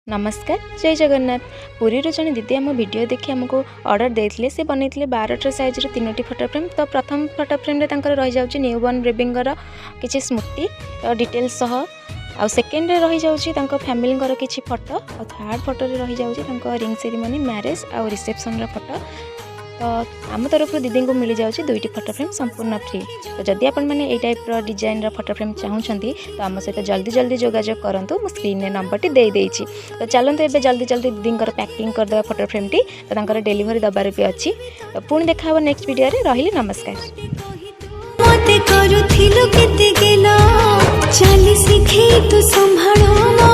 नमस्कार जय जगन्नाथ। पुरी जन दीदी आम वीडियो देखी आमको ऑर्डर देते से बनई 12 साइज तीनो फोटो फ्रेम। तो प्रथम फोटो फ्रेम रही जाऊँगी न्यूबॉर्न बेबींगर किसी स्मृति डिटेल्स सह आ सेकेंड रही जाऊँगी फैमिली किसी फोटो और थर्ड फोटो रही जाऊँगी रिंग सेरेमनी मैरेज आ रिसेप्शन फोटो। तो आम तरफ दीदी को मिल जाऊँगी 2टी फोटो फ्रेम संपूर्ण फ्री। तो जदि आपण मैंने ये टाइप डिजाइन फोटो फ्रेम चाहूँगी तो आम सहित जल्दी जल्दी जोगाजोग करूँ। मु स्क्रीन में नंबर टी दे देछि। तो चलते एवं जल्दी जल्दी दीदी पैकिंग करदे फोटो फ्रेम टी। तो डेलीवरी दबार भी अच्छी। तो पुणी देखा नेक्स्ट वीडियो रे। रही नमस्कार। मते करूथिलु केते गेला चाली सिखे तू संभाळो मो